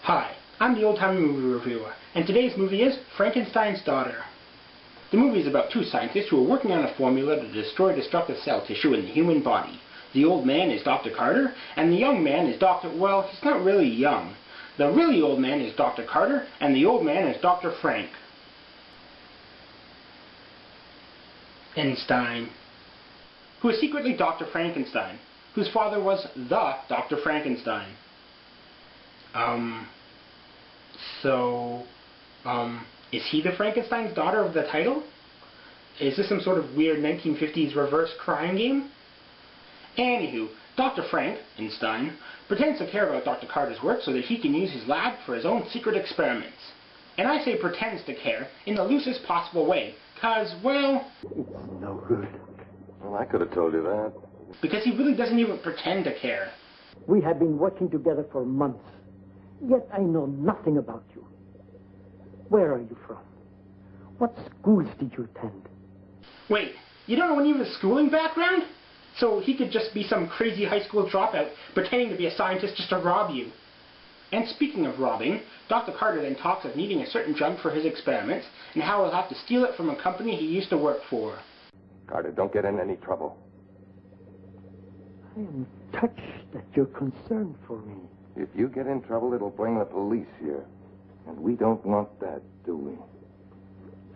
Hi, I'm the old-timey movie reviewer, and today's movie is Frankenstein's Daughter. The movie is about two scientists who are working on a formula to destroy destructive cell tissue in the human body. The old man is Dr. Carter, and the young man is well, he's not really young. The really old man is Dr. Carter, and the old man is Dr. Frankenstein, who is secretly Dr. Frankenstein, whose father was the Dr. Frankenstein. Is he the Frankenstein's daughter of the title? Is this some sort of weird 1950s reverse crime game? Anywho, Dr. Frankenstein pretends to care about Dr. Carter's work so that he can use his lab for his own secret experiments. And I say pretends to care in the loosest possible way, cause, well... It's no good. Well, I could have told you that. Because he really doesn't even pretend to care. We have been working together for months, yet I know nothing about you. Where are you from? What schools did you attend? Wait, you don't know any of his schooling background? So he could just be some crazy high school dropout pretending to be a scientist just to rob you. And speaking of robbing, Dr. Carter then talks of needing a certain drug for his experiments and how he'll have to steal it from a company he used to work for. Carter, don't get in any trouble. I am touched that you're concerned for me. If you get in trouble, it'll bring the police here. And we don't want that, do we?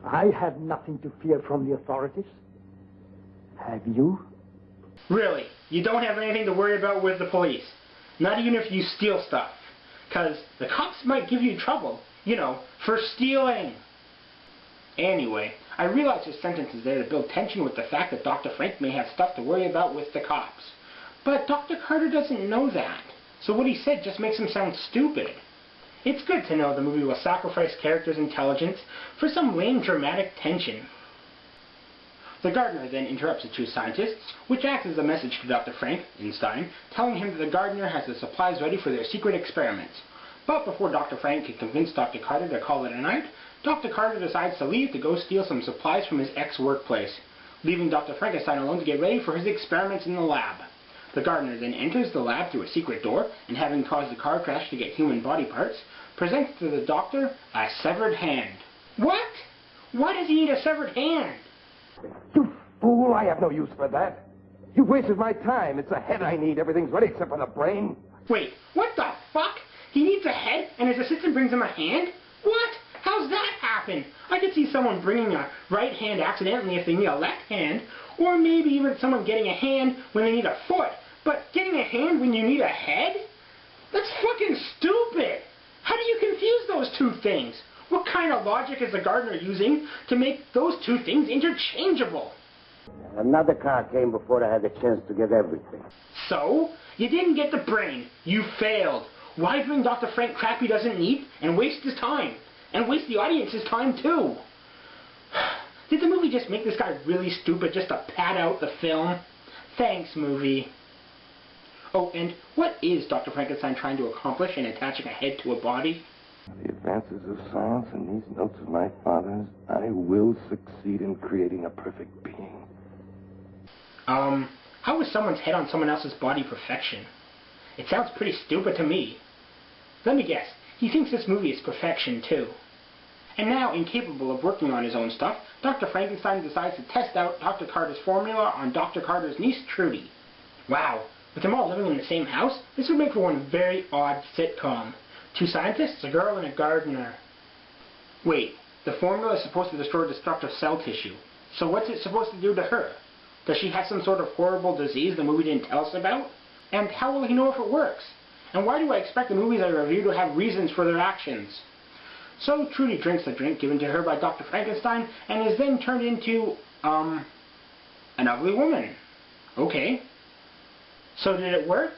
I have nothing to fear from the authorities. Have you? Really? You don't have anything to worry about with the police? Not even if you steal stuff? 'Cause the cops might give you trouble, you know, for stealing. Anyway, I realize this sentence is there to build tension with the fact that Dr. Frank may have stuff to worry about with the cops. But Dr. Carter doesn't know that. So what he said just makes him sound stupid. It's good to know the movie will sacrifice characters' intelligence for some lame dramatic tension. The gardener then interrupts the two scientists, which acts as a message to Dr. Frankenstein, telling him that the gardener has the supplies ready for their secret experiments. But before Dr. Frank can convince Dr. Carter to call it a night, Dr. Carter decides to leave to go steal some supplies from his ex-workplace, leaving Dr. Frankenstein alone to get ready for his experiments in the lab. The gardener then enters the lab through a secret door, and having caused a car crash to get human body parts, presents to the doctor a severed hand. What? Why does he need a severed hand? You fool, I have no use for that. You wasted my time. It's a head I need. Everything's ready except for the brain. Wait, what the fuck? He needs a head, and his assistant brings him a hand? What? How's that happen? I could see someone bringing a right hand accidentally if they need a left hand, or maybe even someone getting a hand when they need a foot. But getting a hand when you need a head? That's fucking stupid! How do you confuse those two things? What kind of logic is the gardener using to make those two things interchangeable? Another car came before I had the chance to get everything. So? You didn't get the brain. You failed. Why bring Dr. Frank crap he doesn't need and waste his time? And waste the audience's time too? Did the movie just make this guy really stupid just to pad out the film? Thanks, movie. Oh, and what is Dr. Frankenstein trying to accomplish in attaching a head to a body? The advances of science and these notes of my father's, I will succeed in creating a perfect being. How is someone's head on someone else's body perfection? It sounds pretty stupid to me. Let me guess, he thinks this movie is perfection too. And now, incapable of working on his own stuff, Dr. Frankenstein decides to test out Dr. Carter's formula on Dr. Carter's niece, Trudy. Wow, with them all living in the same house, this would make for one very odd sitcom. Two scientists, a girl, and a gardener. Wait, the formula is supposed to destroy destructive cell tissue. So what's it supposed to do to her? Does she have some sort of horrible disease the movie didn't tell us about? And how will he know if it works? And why do I expect the movies I review to have reasons for their actions? So Trudy drinks the drink given to her by Dr. Frankenstein and is then turned into, an ugly woman. Okay. So did it work?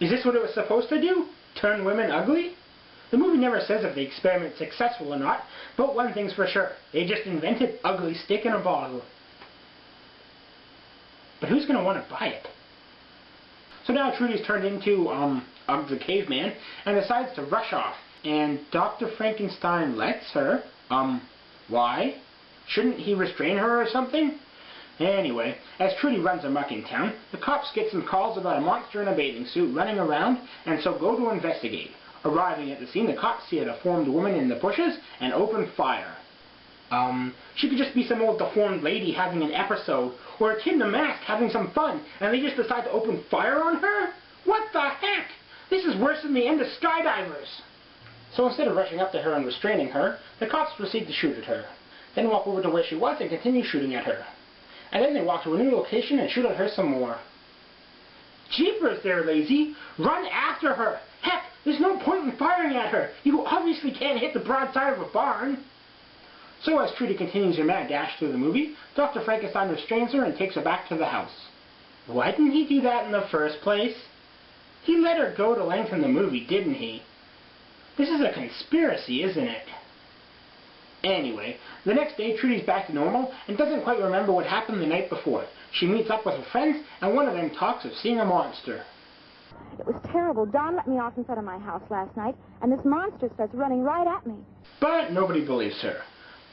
Is this what it was supposed to do? Turn women ugly? The movie never says if the experiment's successful or not, but one thing's for sure. They just invented ugly stick in a bottle. But who's going to want to buy it? So now Trudy's turned into, Ugg the caveman, and decides to rush off. And Dr. Frankenstein lets her. Why? Shouldn't he restrain her or something? Anyway, as Trudy runs amok in town, the cops get some calls about a monster in a bathing suit running around, and so go to investigate. Arriving at the scene, the cops see a deformed woman in the bushes and open fire. She could just be some old deformed lady having an episode, or a kid in a mask having some fun, and they just decide to open fire on her? What the heck? This is worse than the end of Skydivers. So instead of rushing up to her and restraining her, the cops proceed to shoot at her, then walk over to where she was and continue shooting at her. And then they walk to a new location and shoot at her some more. Jeepers, they're lazy. Run after her. Heck, there's no point in firing at her. You obviously can't hit the broadside of a barn. So as Trudy continues her mad dash through the movie, Dr. Frankenstein restrains her and takes her back to the house. Why didn't he do that in the first place? He let her go to lengthen the movie, didn't he? This is a conspiracy, isn't it? Anyway, the next day Trudy's back to normal and doesn't quite remember what happened the night before. She meets up with her friends and one of them talks of seeing a monster. It was terrible. Don let me off in front of my house last night, and this monster starts running right at me. But nobody believes her.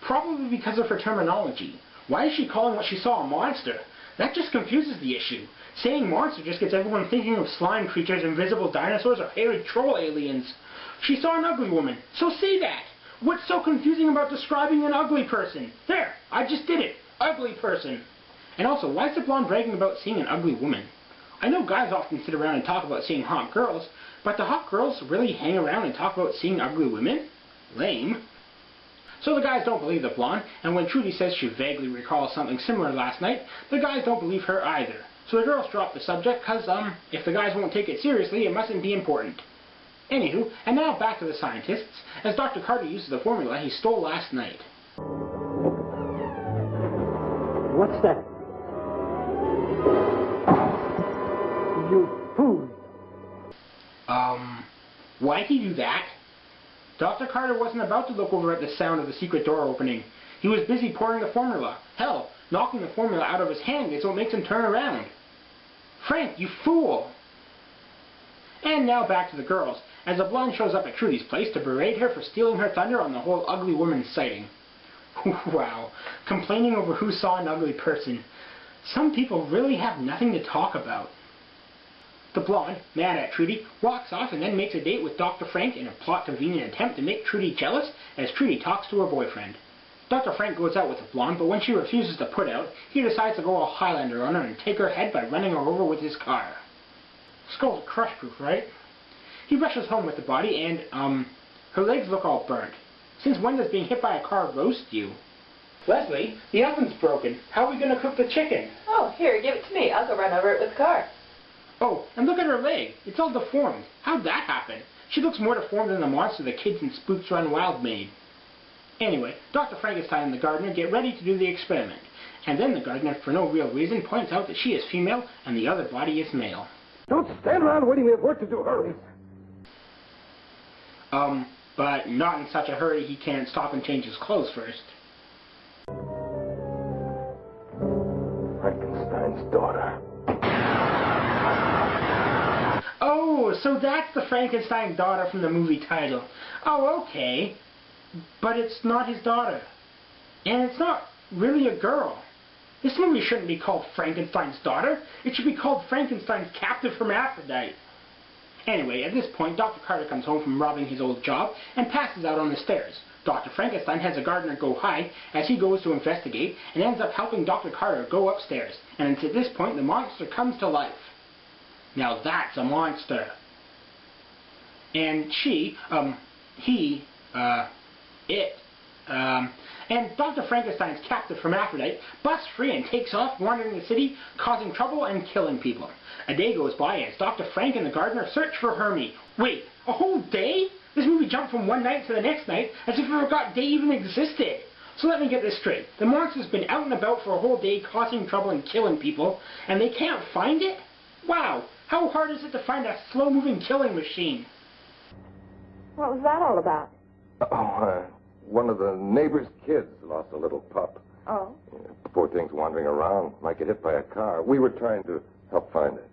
Probably because of her terminology. Why is she calling what she saw a monster? That just confuses the issue. Saying monster just gets everyone thinking of slime creatures, invisible dinosaurs, or hairy troll aliens. She saw an ugly woman, so say that. What's so confusing about describing an ugly person? There, I just did it. Ugly person. And also, why is the blonde bragging about seeing an ugly woman? I know guys often sit around and talk about seeing hot girls, but do hot girls really hang around and talk about seeing ugly women? Lame. So the guys don't believe the blonde, and when Trudy says she vaguely recalls something similar last night, the guys don't believe her either. So the girls drop the subject, cause, if the guys won't take it seriously, it mustn't be important. Anywho, and now back to the scientists, as Dr. Carter uses the formula he stole last night. What's that? You fool! Why'd he do that? Dr. Carter wasn't about to look over at the sound of the secret door opening. He was busy pouring the formula. Hell, knocking the formula out of his hand is what makes him turn around. Frank, you fool! And now back to the girls, as a blonde shows up at Trudy's place to berate her for stealing her thunder on the whole ugly woman sighting. Wow, complaining over who saw an ugly person. Some people really have nothing to talk about. The blonde, mad at Trudy, walks off and then makes a date with Dr. Frank in a plot-convenient attempt to make Trudy jealous as Trudy talks to her boyfriend. Dr. Frank goes out with the blonde, but when she refuses to put out, he decides to go all Highlander on her and take her head by running her over with his car. Skull's crush-proof, right? He rushes home with the body and, her legs look all burnt. Since when does being hit by a car roast you? Leslie, the oven's broken. How are we going to cook the chicken? Oh, here, give it to me. I'll go run over it with the car. Oh, and look at her leg. It's all deformed. How'd that happen? She looks more deformed than the monster the kids in Spooks Run Wild made. Anyway, Dr. Frankenstein and the gardener get ready to do the experiment. And then the gardener, for no real reason, points out that she is female and the other body is male. Don't stand around waiting. We have work to do. Hurry. But not in such a hurry he can't stop and change his clothes first. Frankenstein's Daughter. Oh, so that's the Frankenstein daughter from the movie title. Oh, okay. But it's not his daughter. And it's not really a girl. This movie shouldn't be called Frankenstein's Daughter. It should be called Frankenstein's Captive Hermaphrodite. Anyway, at this point, Dr. Carter comes home from robbing his old job and passes out on the stairs. Dr. Frankenstein has the gardener go hide as he goes to investigate and ends up helping Dr. Carter go upstairs. And it's at this point the monster comes to life. Now that's a monster. And and Dr. Frankenstein's captive hermaphrodite busts free and takes off, wandering the city, causing trouble and killing people. A day goes by as Dr. Frank and the gardener search for Hermie. Wait, a whole day? This movie jumped from one night to the next night as if we forgot day even existed. So let me get this straight. The monster's been out and about for a whole day causing trouble and killing people, and they can't find it? Wow, how hard is it to find a slow-moving killing machine? What was that all about? One of the neighbor's kids lost a little pup. Oh. Poor thing's wandering around, might get hit by a car. We were trying to help find it.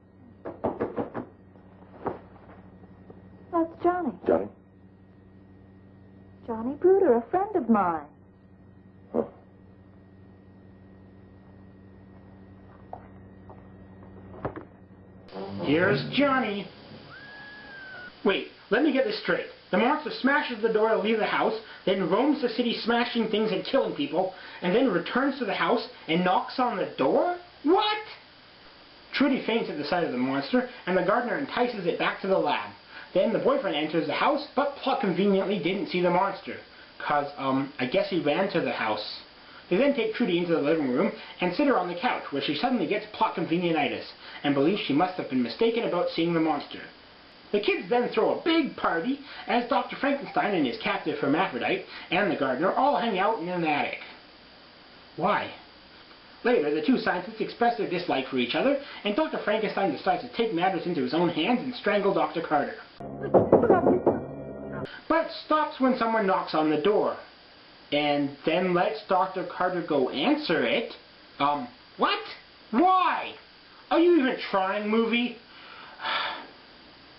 That's Johnny. Johnny? Johnny Bruder, a friend of mine. Huh. Here's Johnny. Wait, let me get this straight. The monster smashes the door to leave the house, then roams the city smashing things and killing people, and then returns to the house and knocks on the door? What? Trudy faints at the sight of the monster, and the gardener entices it back to the lab. Then the boyfriend enters the house, but plot conveniently didn't see the monster. 'Cause, I guess he ran to the house. They then take Trudy into the living room and sit her on the couch, where she suddenly gets plot convenientitis, and believes she must have been mistaken about seeing the monster. The kids then throw a big party, as Dr. Frankenstein and his captive hermaphrodite, and the gardener all hang out in an attic. Why? Later, the two scientists express their dislike for each other, and Dr. Frankenstein decides to take matters into his own hands and strangle Dr. Carter. But stops when someone knocks on the door, and then lets Dr. Carter go answer it. What? Why? Are you even trying, movie?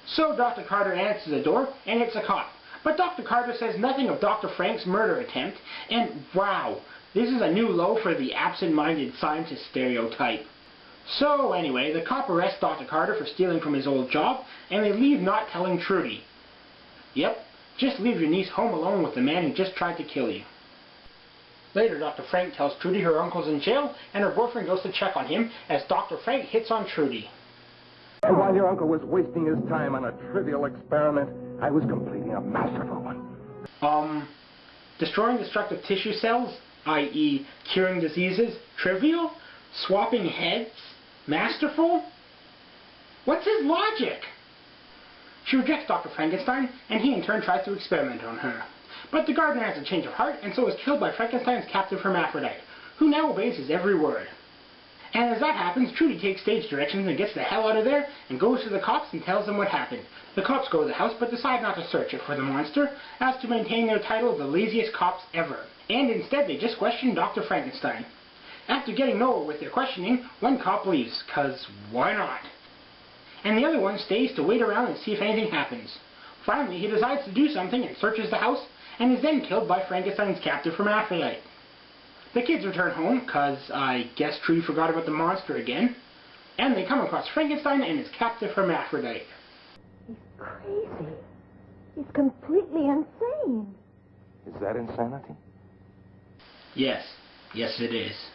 So Dr. Carter answers the door, and it's a cop. But Dr. Carter says nothing of Dr. Frank's murder attempt, and wow, this is a new low for the absent-minded scientist stereotype. So anyway, the cop arrests Dr. Carter for stealing from his old job, and they leave not telling Trudy. Yep, just leave your niece home alone with the man who just tried to kill you. Later, Dr. Frank tells Trudy her uncle's in jail, and her boyfriend goes to check on him as Dr. Frank hits on Trudy. And while your uncle was wasting his time on a trivial experiment, I was completing a masterful one. Destroying destructive tissue cells, i.e. curing diseases, trivial? Swapping heads, masterful? What's his logic? She rejects Dr. Frankenstein, and he in turn tries to experiment on her. But the gardener has a change of heart, and so is killed by Frankenstein's captive hermaphrodite, who now obeys his every word. And as that happens, Trudy takes stage directions and gets the hell out of there, and goes to the cops and tells them what happened. The cops go to the house, but decide not to search it for the monster, as to maintain their title of the laziest cops ever. And instead they just question Dr. Frankenstein. After getting nowhere with their questioning, one cop leaves, 'cause why not? And the other one stays to wait around and see if anything happens. Finally, he decides to do something and searches the house, and is then killed by Frankenstein's captive hermaphrodite. The kids return home, 'cause I guess Trudy forgot about the monster again, and they come across Frankenstein and his captive hermaphrodite. He's crazy. He's completely insane. Is that insanity? Yes. Yes, it is.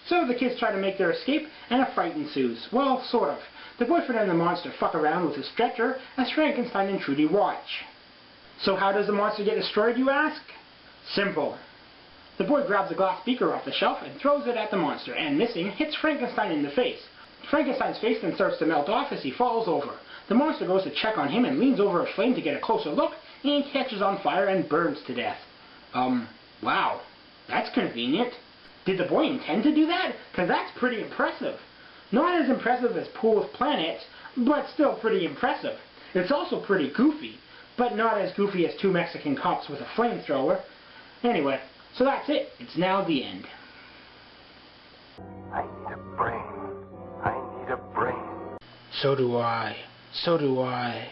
So the kids try to make their escape, and a fight ensues. Well, sort of. The boyfriend and the monster fuck around with a stretcher as Frankenstein and Trudy watch. So how does the monster get destroyed, you ask? Simple. The boy grabs a glass beaker off the shelf and throws it at the monster, and missing, hits Frankenstein in the face. Frankenstein's face then starts to melt off as he falls over. The monster goes to check on him and leans over a flame to get a closer look, and catches on fire and burns to death. Wow. That's convenient. Did the boy intend to do that? 'Cause that's pretty impressive. Not as impressive as Pool of Planets, but still pretty impressive. It's also pretty goofy, but not as goofy as two Mexican cops with a flamethrower. Anyway, so that's it. It's now the end. I need a brain. I need a brain. So do I. So do I.